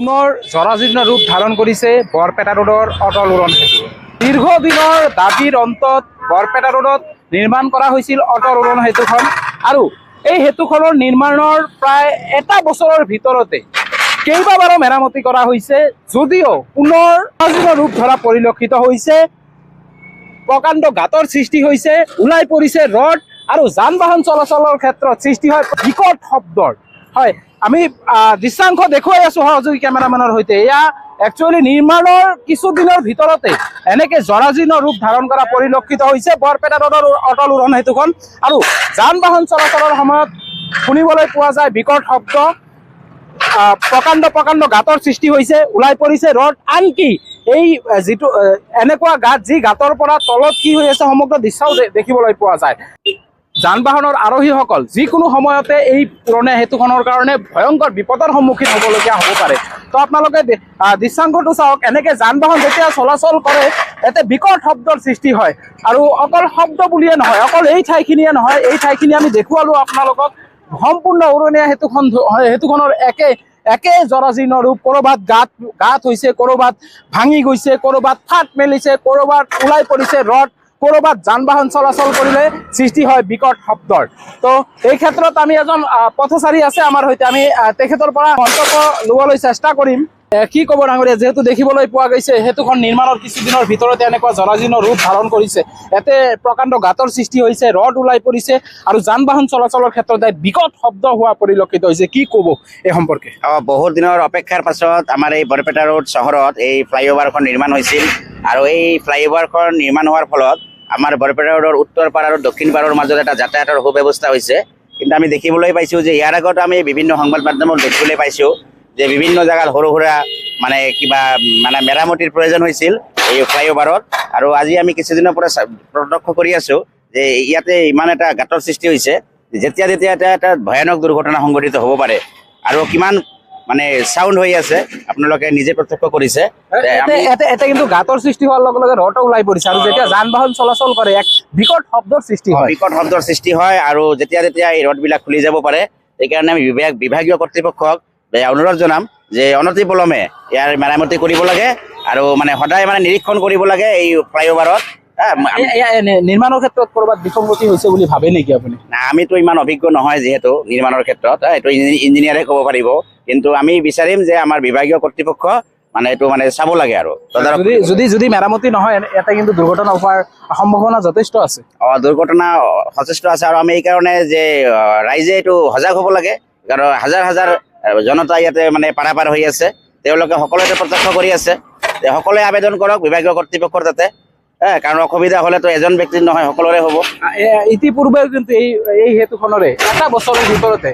পুনৰ জৰাজীৰ্ণ ৰূপ ধাৰণ কৰিছে বৰপেটা ৰোডৰ অটল উৰণ সেতু। দীৰ্ঘদিনৰ দাবীৰ অন্তত বৰপেটা ৰোডত নিৰ্মাণ কৰা হৈছিল অটল উৰণ সেতুখন আৰু এই সেতুখনৰ নিৰ্মাণৰ প্ৰায় এটা বছৰৰ ভিতৰতে কেইবাবাৰো মেৰামতি কৰা হৈছে, যদিও পুনৰ জৰাজীৰ্ণ ৰূপ ধৰা পৰিলক্ষিত হৈছে। প্ৰকাণ্ড গাঁতৰ সৃষ্টি হৈছে, ওলাই পৰিছে ৰড আৰু যান বাহন চলাচলৰ ক্ষেত্ৰত সৃষ্টি হয় বিকট শব্দৰ। হয়, আমি দৃশ্যাংশ দেখুৱাই আছো সহযোগী কেমেৰামেনৰ সৈতে। এয়া একচুৱেলি নিৰ্মাণৰ কিছুদিনৰ ভিতৰতে এনেকে জৰাজীৰ্ণ ৰূপ ধাৰণ কৰা পৰিলক্ষিত হৈছে বৰপেটা ৰোডৰ অটল উৰণ সেতুখন। আৰু যান বাহন চলাচলৰ সময়ত শুনিবলৈ পোৱা যায় বিকট শব্দ, প্ৰকাণ্ড গাঁতৰ সৃষ্টি হৈছে, ওলাই পৰিছে ৰড। আনকি এই যিটো এনেকুৱা গাঁত, যি গাঁতৰ পৰা তলত কি হৈ আছে সমগ্ৰ দৃশ্যও দেখিবলৈ পোৱা যায়। যান বাহনৰ আৰোহীসকল যিকোনো সময়তে এই পুৰণীয়া সেতুখনৰ কাৰণে ভয়ংকৰ বিপদৰ সন্মুখীন হ'বলগীয়া হ'ব পাৰে। তো আপোনালোকে দৃশ্যাংশটো চাওক, এনেকে যান বাহন যেতিয়া চলাচল কৰে ইয়াতে বিকট শব্দৰ সৃষ্টি হয়। আৰু অকল শব্দ বুলিয়ে নহয়, অকল এই ঠাইখিনিয়ে নহয়, এই ঠাইখিনি আমি দেখুৱালো আপোনালোকক। সম্পূৰ্ণ উৰণীয়া সেতুখনৰ একে জৰাজীৰ্ণ ৰূপ। ক'ৰবাত গাঁত হৈছে, ক'ৰবাত ভাঙি গৈছে, ক'ৰবাত ফাট মেলিছে, ক'ৰবাত ওলাই পৰিছে ৰড, ক'ৰবাত যান বাহন চলাচল কৰিলে সৃষ্টি হয় বিকট শব্দৰ। তো এই ক্ষেত্ৰত আমি এজন পথচাৰী আছে আমাৰ সৈতে, আমি তেখেতৰ পৰা মন্তব্য ল'বলৈ চেষ্টা কৰিম। কি ক'ব ডাঙৰীয়া, যিহেতু দেখিবলৈ পোৱা গৈছে সেতুখন নিৰ্মাণৰ কিছুদিনৰ ভিতৰতে এনেকুৱা জৰাজীৰ্ণ ৰূপ ধাৰণ কৰিছে, ইয়াতে প্ৰকাণ্ড গাঁতৰ সৃষ্টি হৈছে, ৰড ওলাই পৰিছে আৰু যান বাহন চলাচলৰ ক্ষেত্ৰত বিকট শব্দ হোৱা পৰিলক্ষিত হৈছে। কি ক'ব এই সম্পৰ্কে? বহুত দিনৰ অপেক্ষাৰ পাছত আমাৰ এই বৰপেটা ৰোড চহৰত এই ফ্লাইঅভাৰখন নিৰ্মাণ হৈছিল আৰু এই ফ্লাইঅভাৰখন নিৰ্মাণ হোৱাৰ ফলত আমাৰ বৰপেটা ৰোডৰ উত্তৰ পাৰ আৰু দক্ষিণ পাৰৰ মাজত এটা যাতায়াতৰ সুব্যৱস্থা হৈছে। কিন্তু আমি দেখিবলৈ পাইছোঁ যে ইয়াৰ আগত আমি বিভিন্ন সংবাদ মাধ্যমত দেখিবলৈ পাইছোঁ যে বিভিন্ন জেগাত সৰু সুৰা কিবা মেৰামতিৰ প্ৰয়োজন হৈছিল এই ফ্লাইঅভাৰত। আৰু আজি আমি কিছুদিনৰ পৰা প্ৰত্যক্ষ কৰি আছোঁ যে ইয়াতে ইমান এটা গাঁতৰ সৃষ্টি হৈছে, যেতিয়া এটা ভয়ানক দুৰ্ঘটনা সংঘটিত হ'ব পাৰে। আৰু কিমান চাউণ্ড হৈ আছে আপোনালোকে নিজে প্ৰত্যক্ষ কৰিছে। এটা কিন্তু গাঁতৰ সৃষ্টি হোৱাৰ লগে লগে ৰড ওলাই পৰিছে আৰু যেতিয়া যান বাহন চলাচল কৰে এক বিকট শব্দৰ সৃষ্টি হয়। সৃষ্টি হয় আৰু যেতিয়া এই ৰডবিলাক খুলি যাব পাৰে, সেইকাৰণে আমি বিভাগীয় কৰ্তৃপক্ষক অনুৰোধ জনাম যে অনতিপলমে ইয়াৰ মেৰামতি কৰিব লাগে আৰু সদায় নিৰীক্ষণ কৰিব লাগে এই ফ্লাইঅভাৰত। নিৰ্মাণৰ ক্ষেত্ৰত ক'ৰবাত বিসংগতি হৈছে বুলি ভাবে নেকি আপুনি? না, আমিতো ইমান অভিজ্ঞ নহয় যিহেতু নিৰ্মাণৰ ক্ষেত্ৰত, এইটো ইঞ্জিনিয়াৰে ক'ব পাৰিব। কিন্তু আমি বিচাৰিম যে আমাৰ বিভাগীয় কৰ্তৃপক্ষ এইটো চাব লাগে আৰু যদি মেৰামতি নহয় ইয়াতে কিন্তু দুৰ্ঘটনা হোৱাৰ সম্ভাৱনা যথেষ্ট আছে। দুৰ্ঘটনা যথেষ্ট আছে আৰু আমি এইকাৰণে যে ৰাইজে এইটো সজাগ হ'ব লাগে, কাৰণ হাজাৰ জনতা ইয়াতে পাৰাপাৰ হৈ আছে, তেওঁলোকে সকলোৱে প্ৰত্যক্ষ কৰি আছে। সকলোৱে আবেদন কৰক বিভাগীয় কৰ্তৃপক্ষৰ তাতে, কাৰণ অসুবিধা হ'লেতো এজন ব্যক্তিৰ নহয়, সকলোৰে হ'ব। ইতিপূৰ্বে কিন্তু এই সেতুখনৰে এটা বছৰৰ ভিতৰতে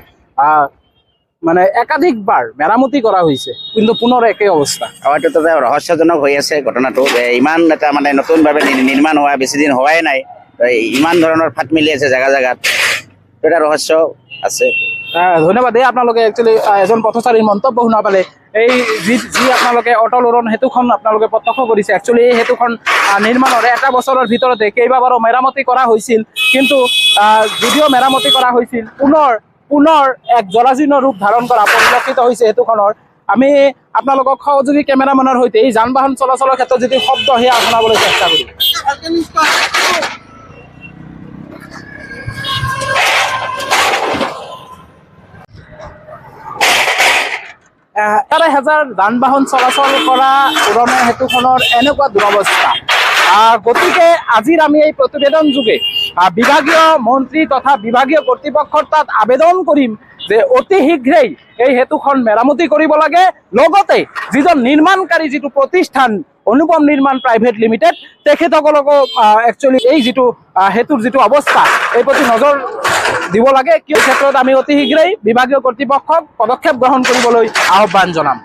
একাধিকবাৰ মেৰামতি কৰা হৈছে, কিন্তু পুনৰ একে অৱস্থা। এইটো ৰহস্যজনক হৈ আছে ঘটনাটো, যে ইমান এটা নতুনভাৱে নিৰ্মাণ হোৱা বেছি দিন হোৱাই নাই, ইমান ধৰণৰ ফাট মিলি আছে জেগাত, এটা ৰহস্য আছে। ধন্যবাদ। আপোনালোকে একচুৱেলি এজন পথচাৰীৰ মন্তব্য শুনা পালে। এই যি আপোনালোকে অটল উৰণ সেতুখন আপোনালোকে প্ৰত্যক্ষ কৰিছে, একচুৱেলি এই সেতুখন নিৰ্মাণৰ এটা বছৰৰ ভিতৰতে কেইবাবাৰো মেৰামতি কৰা হৈছিল, কিন্তু যদিও মেৰামতি কৰা হৈছিল পুনৰ এক জৰাজীৰ্ণ ৰূপ ধাৰণ কৰা পৰিলক্ষিত হৈছে সেতুখনৰ। আমি আপোনালোকক সহযোগী কেমেৰামেনৰ সৈতে এই যান বাহন চলাচলৰ ক্ষেত্ৰত যদি শব্দ সেয়া শুনাবলৈ চেষ্টা কৰিম। 11,000 যান বাহন চলাচল কৰা উৰণীয়া সেতুখনৰ এনেকুৱা দুৰৱস্থা। গতিকে আজিৰ আমি এই প্ৰতিবেদন যোগে বিভাগীয় মন্ত্ৰী তথা বিভাগীয় কৰ্তৃপক্ষৰ তাত আবেদন কৰিম যে অতি শীঘ্ৰেই এই সেতুখন মেৰামতি কৰিব লাগে, লগতে যিজন নিৰ্মাণকাৰী যিটো প্ৰতিষ্ঠান অনুপম নিৰ্মাণ প্ৰাইভেট লিমিটেড, তেখেতসকলকো একচুৱেলি এই সেতুৰ যিটো অৱস্থা এই প্ৰতি নজৰ দিব লাগে। এই ক্ষেত্ৰত আমি অতি শীঘ্ৰেই বিভাগীয় কৰ্তৃপক্ষক পদক্ষেপ গ্ৰহণ কৰিবলৈ আহ্বান জনাম।